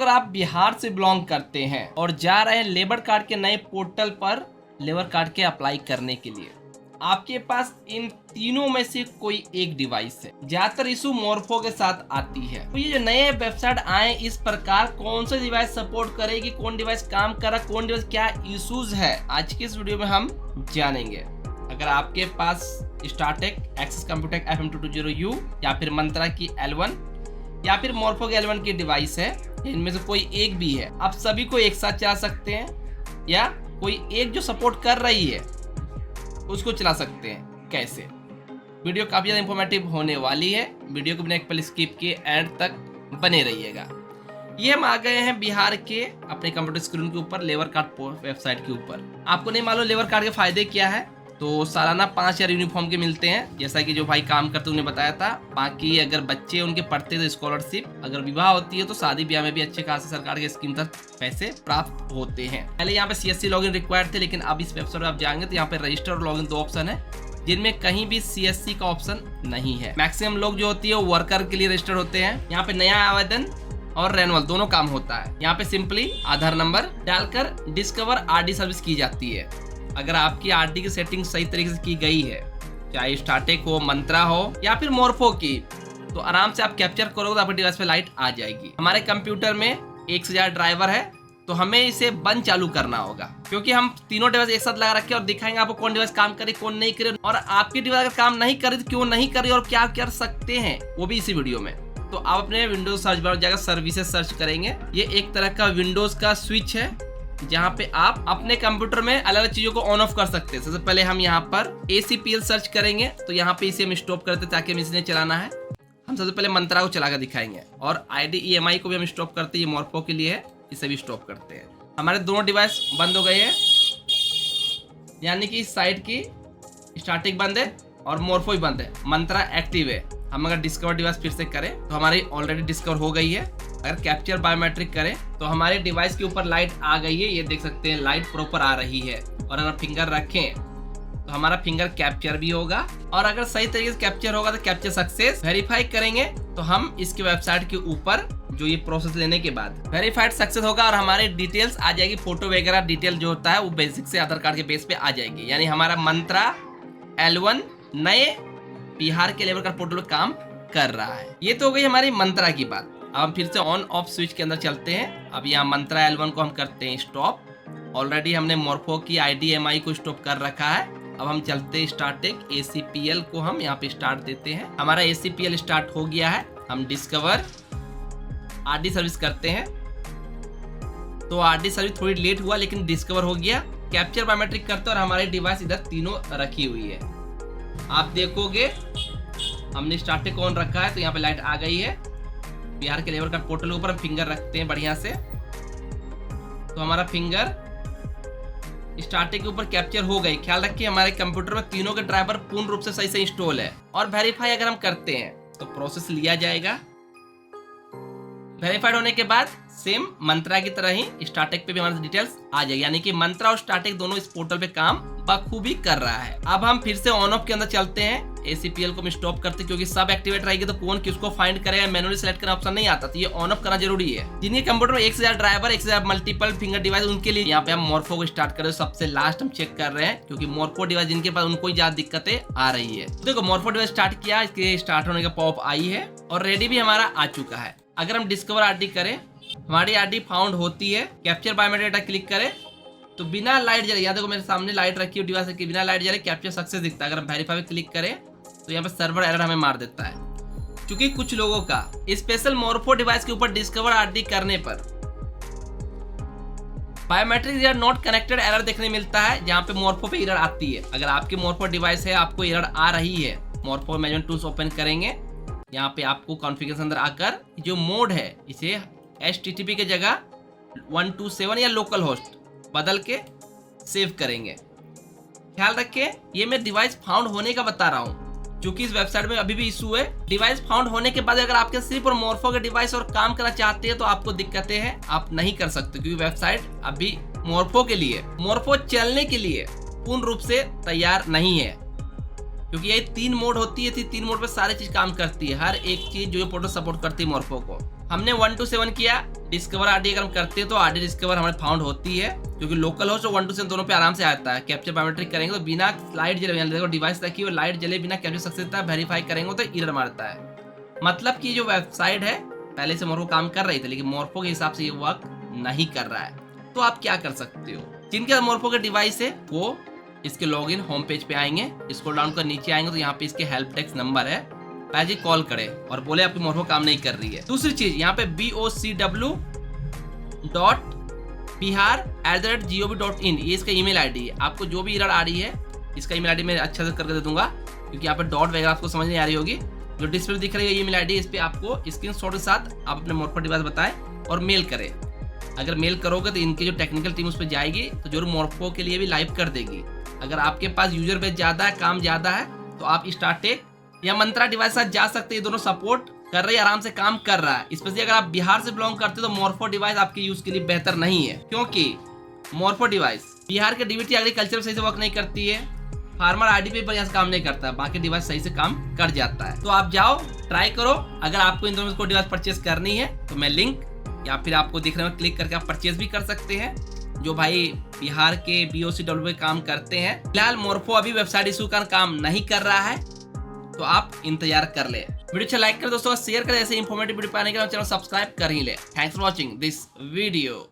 अगर आप बिहार से बिलोंग करते हैं और जा रहे हैं लेबर कार्ड के नए पोर्टल पर लेबर कार्ड के अप्लाई करने के लिए, आपके पास इन तीनों में से कोई एक डिवाइस है, ज्यादातर इशू मोरफो के साथ आती है। तो ये जो नए वेबसाइट आए इस प्रकार कौन सा डिवाइस सपोर्ट करेगी, कौन डिवाइस काम कर रहा, कौन डिवाइस क्या इश्यूज है, आज की इस वीडियो में हम जानेंगे। अगर आपके पास स्टार्टेक, एक्सेस कंप्यूटेक FM220U या फिर मंत्रा की L1 या फिर मोरफो की L1 की डिवाइस है, इनमें से कोई एक भी है, आप सभी को एक साथ चला सकते हैं या कोई एक जो सपोर्ट कर रही है उसको चला सकते हैं। कैसे? वीडियो काफी ज्यादा इंफॉर्मेटिव होने वाली है, वीडियो को बिना एक पल स्किप किए एंड तक बने रहिएगा। ये हम आ गए हैं बिहार के अपने कंप्यूटर स्क्रीन के ऊपर लेबर कार्ड वेबसाइट के ऊपर। आपको नहीं मालूम लेबर कार्ड के फायदे क्या है? तो सालाना 5,000 यूनिफॉर्म के मिलते हैं, जैसा कि जो भाई काम करते उन्हें बताया था। बाकी अगर बच्चे उनके पढ़ते तो स्कॉलरशिप, अगर विवाह होती है तो शादी ब्याह में भी अच्छे खासे सरकार के स्कीम तक पैसे प्राप्त होते हैं। पहले यहाँ पे CSC लॉगिन रिक्वायर्ड थे, लेकिन अब इस वेबसाइट पर आप जाएंगे तो यहाँ पे रजिस्टर और लॉगिन 2 ऑप्शन है, जिनमें कहीं भी CSC का ऑप्शन नहीं है। मैक्सिमम लोग जो होती है वो वर्कर के लिए रजिस्टर होते हैं। यहाँ पे नया आवेदन और रेनुअल दोनों काम होता है। यहाँ पे सिंपली आधार नंबर डालकर डिस्कवर RD सर्विस की जाती है। अगर आपकी RD की सेटिंग सही तरीके से की गई है, चाहे स्टार्टेक हो, मंत्रा हो या फिर मोरफो की, तो आराम से आप कैप्चर करोगे तो आपके डिवाइस पे लाइट आ जाएगी। हमारे कंप्यूटर में 1 से ज्यादा ड्राइवर है, तो हमें इसे बंद चालू करना होगा, क्योंकि हम तीनों डिवाइस एक साथ लगा रखे और दिखाएंगे आपको कौन डिवाइस काम करे कौन नहीं करे, और आपकी डिवाइस अगर काम नहीं करे तो क्यों नहीं करे और क्या कर सकते हैं वो भी इसी वीडियो में। तो आप अपने विंडोज सर्च बार जाकर सर्विसेज सर्च करेंगे। ये एक तरह का विंडोज का स्विच है, जहाँ पे आप अपने कंप्यूटर में अलग अलग चीजों को ऑन ऑफ कर सकते हैं। सबसे पहले हम यहाँ पर ACPL सर्च करेंगे, तो यहाँ पे इसे हम स्टॉप करते ताकि हमें इसने चलाना है। हम सबसे पहले मंत्रा को चला कर दिखाएंगे, और IDEMI को भी हम स्टॉप करते हैं, ये मोरफो के लिए है, इसे भी स्टॉप करते हैं। हमारे दोनों डिवाइस बंद हो गए हैं, यानी कि इस साइड की स्टार्टिंग बंद है और मोरफो भी बंद है, मंत्रा एक्टिव है। हम अगर डिस्कवर डिवाइस फिर से करें तो हमारी ऑलरेडी डिस्कवर हो गई है। अगर कैप्चर बायोमेट्रिक करें तो हमारे डिवाइस के ऊपर लाइट आ गई है, ये देख सकते हैं लाइट प्रॉपर आ रही है। और अगर फिंगर रखें तो हमारा फिंगर कैप्चर भी होगा, और अगर सही तरीके से कैप्चर होगा तो कैप्चर सक्सेस। वेरीफाई करेंगे तो हम इसके वेबसाइट के ऊपर जो ये प्रोसेस लेने के बाद वेरीफाइड सक्सेस होगा और हमारे डिटेल्स आ जाएगी, फोटो वगैरह डिटेल जो होता है वो बेसिक से आधार कार्ड के बेस पे आ जाएगी। यानी हमारा मंत्रा L1 नए बिहार के लेबर कार्ड पोर्टल पे काम कर रहा है। ये तो हो गई हमारी मंत्रा की बात। अब हम फिर से ऑन ऑफ स्विच के अंदर चलते हैं। अब यहाँ मंत्रा L1 को हम करते हैं स्टॉप। ऑलरेडी हमने मोरफो की IDMI को स्टॉप कर रखा है। अब हम चलते हैं स्टार्टेक ACPL को हम यहाँ पे स्टार्ट देते हैं। हमारा ACPL स्टार्ट हो गया है। हम डिस्कवर RD सर्विस करते हैं, तो RD सर्विस थोड़ी लेट हुआ लेकिन डिस्कवर हो गया। कैप्चर बायोमेट्रिक करते हैं और हमारी डिवाइस इधर तीनों रखी हुई है। आप देखोगे हमने स्टार्टेक ऑन रखा है, तो यहाँ पे लाइट आ गई है। बिहार के लेबर कार्ड पोर्टल के ऊपर हम फिंगर रखते हैं बढ़िया से, तो हमारा फिंगर स्टार्टिंग के ऊपर कैप्चर हो गई। ख्याल रखिए हमारे कंप्यूटर में तीनों के ड्राइवर पूर्ण रूप से सही से इंस्टॉल है। और वेरीफाई अगर हम करते हैं तो प्रोसेस लिया जाएगा। वेरीफाइड होने के बाद सेम मंत्रा की तरह ही स्टार्टेक पे भी हमारी डिटेल्स आ जाएगी, यानी कि मंत्रा और स्टार्टेक दोनों इस पोर्टल पे काम बखूबी कर रहा है। अब हम फिर से ऑन ऑफ के अंदर चलते हैं। ACPL को हम स्टॉप करते हैं, क्योंकि सब एक्टिवेट रहेगी तो कौन किसको फाइंड करेगा, मैनुअली सेलेक्ट करना ऑप्शन नहीं आता, तो ये ऑन ऑफ करना जरूरी है। जिनके कंप्यूटर में 1 से ज्यादा ड्राइवर, 1 से ज्यादा मल्टीपल फिंगर डिवाइस, उनके लिए यहाँ पे हम मोरफो को स्टार्ट करें। सबसे लास्ट हम चेक कर रहे हैं, क्योंकि मोरफो डिवाइस जिनके पास उनको ही ज्यादा दिक्कतें आ रही है। तो देखो मोरफो डिवाइस स्टार्ट किया, इसके स्टार्ट होने का पॉप आई है और रेडी भी हमारा आ चुका है। अगर हम डिस्कवर RD करें, हमारी RD फाउंड होती है। कैप्चर बायोमेट्रिक डेटा क्लिक करें तो बिना लाइट जले, यहाँ देखो मेरे सामने लाइट रखी है डिवाइस की, बिना लाइट जले कैप्चर सक्सेस दिखता है। अगर हम वेरीफाई पे क्लिक करें तो यहाँ पे सर्वर एरर हमें मार देता है, क्योंकि कुछ लोगों का स्पेशल मोरफो डिवाइस के ऊपर डिस्कवर RD करने पर बायोमेट्रिक या नॉट कनेक्टेड एरर देखने मिलता है, जहाँ पे मोरफो पे एरर आती है। अगर आपकी मोरफो डिवाइस है, आपको एरर आ रही है, मोरफो मैनेजमेंट टूल्स ओपन करेंगे, यहाँ पे आपको कॉन्फ़िगरेशन अंदर आकर जो मोड है इसे HTTP के जगह 127 या लोकल होस्ट बदल के सेव करेंगे। ख्याल रखें ये मैं डिवाइस फाउंड होने का बता रहा हूँ, क्योंकि इस वेबसाइट में अभी भी इशू है। डिवाइस फाउंड होने के बाद अगर आपके सिर्फ और मोरफो के डिवाइस और काम करना चाहते हैं तो आपको दिक्कतें हैं, आप नहीं कर सकते, क्योंकि वेबसाइट अभी मोरफो के लिए, मोरफो चलने के लिए पूर्ण रूप से तैयार नहीं है, क्योंकि ये 3 मोड होती है, 3 मोड पे सारी चीज काम करती है। हर एक चीज जो पोर्टल सपोर्ट करती है मोरफो को, हमने 1 to 7 किया, डिस्कवर आरडी अगर हम करते हैं तो आरडी डिस्कवर हमारे फाउंड होती है, क्योंकि लोकल होस्ट और 1 to 7 दोनों पे आराम से आता है। कैप्चर बायोमेट्रिक करेंगे तो बिना लाइट जले, देखो डिवाइस रखी हुई लाइट जले बिना कैप्चर सक्सेस है, वेरीफाई करेंगे तो एरर मारता है। मतलब कि जो वेबसाइट है पहले से मोरफो काम कर रही थी, लेकिन मोरफो के हिसाब से ये वर्क नहीं कर रहा है। तो आप क्या कर सकते हो, जिनके मोरफो के डिवाइस है वो इसके लॉगिन होम पेज पे आएंगे, स्क्रॉल डाउन कर नीचे आएंगे तो यहाँ पे इसके हेल्प डेस्क नंबर है, जी कॉल करे और बोले आपकी मोरफो काम नहीं कर रही है। दूसरी चीज यहाँ पे bocw.bihar@gov.in ये इसका ईमेल आईडी है। आपको जो भी एरर आ रही है इसका ईमेल आईडी मैं अच्छा से करके दे दूंगा, क्योंकि यहाँ पे डॉट वगैरह आपको समझ नहीं आ रही होगी। जो डिस्प्ले दिख रही है ईमेल आईडी, इस पे आपको स्क्रीनशॉट के साथ आप अपने मोरफो डिवाइस बताएं और मेल करें। अगर मेल करोगे तो इनकी जो टेक्निकल टीम उस पर जाएगी तो जरूर मोरफो के लिए भी लाइव कर देगी। अगर आपके पास यूजर बेस ज्यादा है, काम ज्यादा है, तो आप स्टार्टेक या मंत्रा डिवाइस साथ जा सकते हैं। दोनों सपोर्ट कर रही है, आराम से काम कर रहा है। स्पेशली अगर आप बिहार से बिलोंग करते हो तो मोरफो डिवाइस आपके यूज के लिए बेहतर नहीं है, क्योंकि मोरफो डिवाइस बिहार के डीबीटी एग्रीकल्चर सही से वर्क नहीं करती है, फार्मर आईडी पे बढ़िया से काम नहीं करता, बाकी डिवाइस सही से काम कर जाता है। तो आप जाओ ट्राई करो। अगर आपको इन दोनों को डिवाइस परचेज करनी है तो मैं लिंक या फिर आपको दिख रहे हो क्लिक करके आप परचेज भी कर सकते हैं। जो भाई बिहार के BOCW पे काम करते हैं, फिलहाल मोरफो अभी वेबसाइट इशू का काम नहीं कर रहा है, तो आप इंतजार कर ले। वीडियो अच्छा लाइक कर दोस्तों, शेयर कर, ऐसे इंफॉर्मेटिव वीडियो पाने के लिए चैनल सब्सक्राइब कर ही ले। Thanks for watching this video.